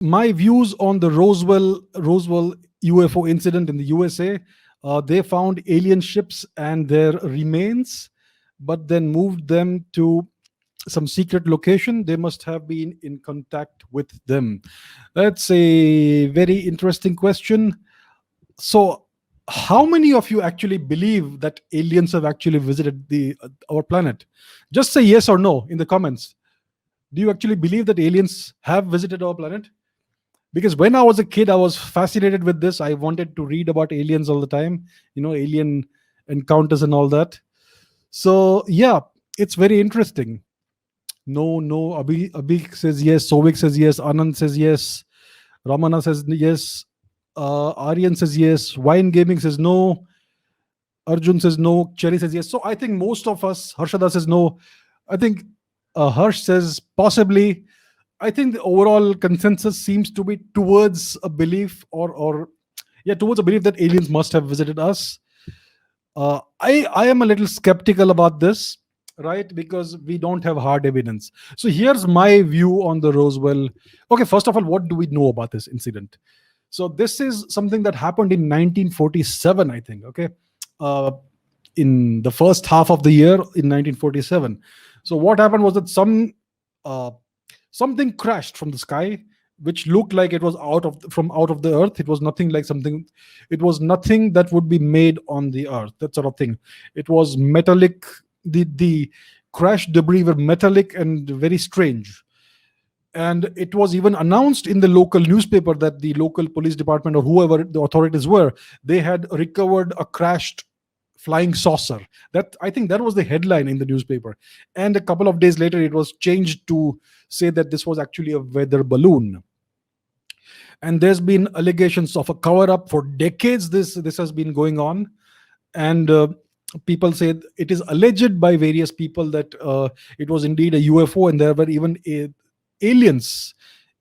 my views on the Roswell UFO incident in the USA. They found alien ships and their remains, but then moved them to some secret location. They must have been in contact with them. That's a very interesting question. So, how many of you actually believe that aliens have actually visited the our planet? Just say yes or no in the comments. Do you actually believe that aliens have visited our planet? Because when I was a kid, I was fascinated with this. I wanted to read about aliens all the time, alien encounters and all that. So yeah, it's very interesting. No, no. Abhi says yes. Sovik says yes. Anand says yes. Ramana says yes. Aryan says yes. Wine Gaming says no. Arjun says no. Cherry says yes. So I think most of us, Harshada says no. I think Harsh says possibly. I think the overall consensus seems to be towards a belief, or yeah, towards a belief that aliens must have visited us. I am a little skeptical about this, right? Because we don't have hard evidence. So here's my view on the Roswell. Okay, first of all, what do we know about this incident? So this is something that happened in 1947, I think. Okay, uh, in the first half of the year in 1947. So what happened was that uh, something crashed from the sky, which looked like it was out of the earth. It was nothing like something. It was nothing that would be made on the earth. That sort of thing. It was metallic. The crash debris were metallic and very strange. And it was even announced in the local newspaper that the local police department or whoever the authorities were, they had recovered a crashed flying saucer. That, I think, that was the headline in the newspaper. And a couple of days later it was changed to say that this was actually a weather balloon. And there's been allegations of a cover up for decades. This has been going on. And people say it is alleged by various people that it was indeed a UFO, and there were even aliens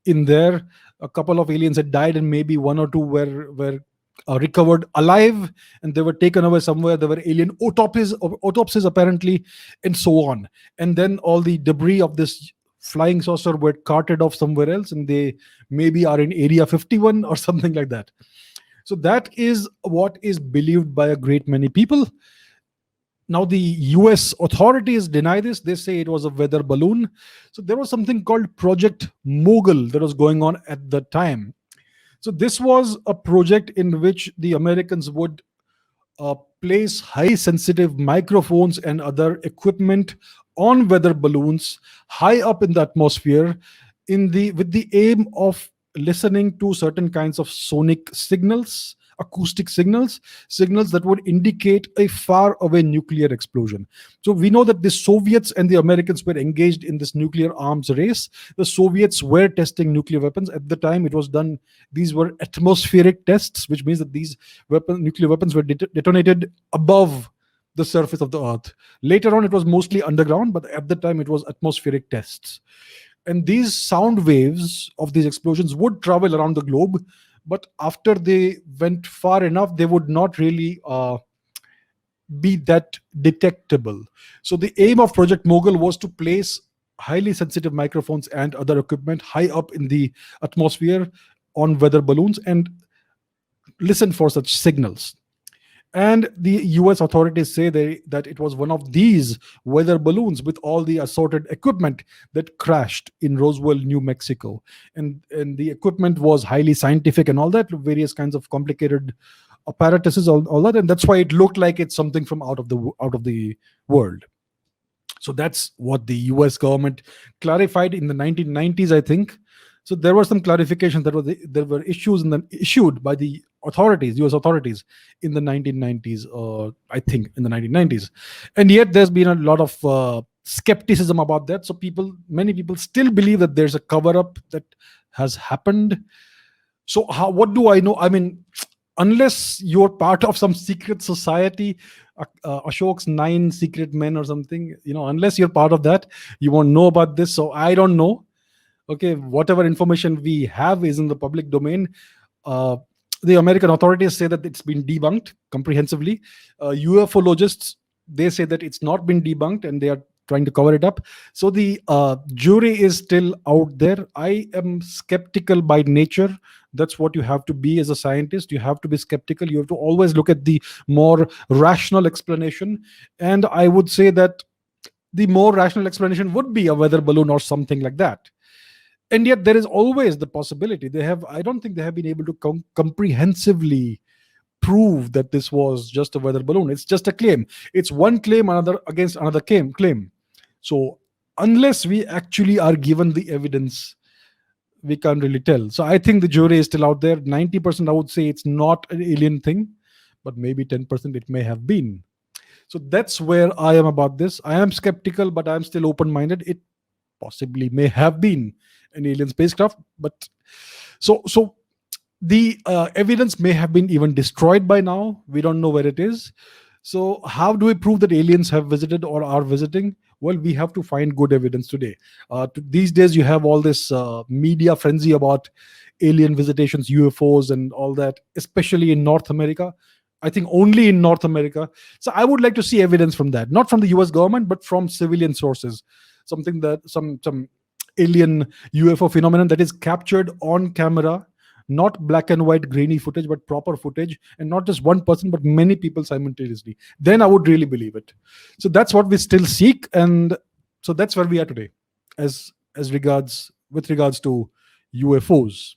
in there. A couple of aliens had died, and maybe one or two were recovered alive, and they were taken away somewhere. There were alien autopsies apparently, and so on. And then all the debris of this flying saucer were carted off somewhere else, and they maybe are in Area 51 or something like that. So that is what is believed by a great many people. Now the US authorities deny this. They say it was a weather balloon. So there was something called Project Mogul that was going on at the time. So this was a project in which the Americans would uh, place high sensitive microphones and other equipment on weather balloons high up in the atmosphere, in the with the aim of listening to certain kinds of sonic signals, acoustic signals that would indicate a far away nuclear explosion. So we know that the Soviets and the Americans were engaged in this nuclear arms race. The Soviets were testing nuclear weapons at the time. It was done, these were atmospheric tests, which means that these nuclear weapons were detonated above the surface of the earth. Later on it was mostly underground, but at the time it was atmospheric tests. And these sound waves of these explosions would travel around the globe, but after they went far enough, they would not really be that detectable. So the aim of Project Mogul was to place highly sensitive microphones and other equipment high up in the atmosphere on weather balloons and listen for such signals. And the US authorities say that it was one of these weather balloons with all the assorted equipment that crashed in Roswell, New Mexico. And the equipment was highly scientific and all that, various kinds of complicated apparatuses, all that. And that's why it looked like it's something from out of the world. So that's what the US government clarified in the 1990s, I think. So there were some clarifications there were issued by the authorities, US authorities, in the 1990s, I think in the 1990s. And yet there's been a lot of skepticism about that. So many people still believe that there's a cover up that has happened. So what do I know? I mean, unless you're part of some secret society, Ashok's 9 secret men or something, unless you're part of that, you won't know about this. So I don't know. Okay, whatever information we have is in the public domain. uh, the American authorities say that it's been debunked comprehensively. Ufologists, they say that it's not been debunked, and they are trying to cover it up. So the jury is still out there. I am skeptical by nature. That's what you have to be as a scientist. You have to be skeptical. You have to always look at the more rational explanation. And I would say that the more rational explanation would be a weather balloon or something like that. And yet there is always the possibility. I don't think they have been able to comprehensively prove that this was just a weather balloon. It's just a claim. It's one claim another against another claim. So unless we actually are given the evidence, we can't really tell. So I think the jury is still out there. 90% I would say it's not an alien thing, but maybe 10% it may have been. So that's where I am about this. I am skeptical, but I'm still open-minded. It possibly may have been an alien spacecraft, but so the evidence may have been even destroyed by now. We don't know where it is. So how do we prove that aliens have visited or are visiting? Well, we have to find good evidence today. These days, you have all this media frenzy about alien visitations, UFOs, and all that, especially in North America. I think only in North America. So I would like to see evidence from that, not from the US government, but from civilian sources. Something that some alien UFO phenomenon that is captured on camera, not black and white grainy footage, but proper footage, and not just one person, but many people simultaneously. Then I would really believe it. So that's what we still seek, and so that's where we are today, as regards with regards to UFOs.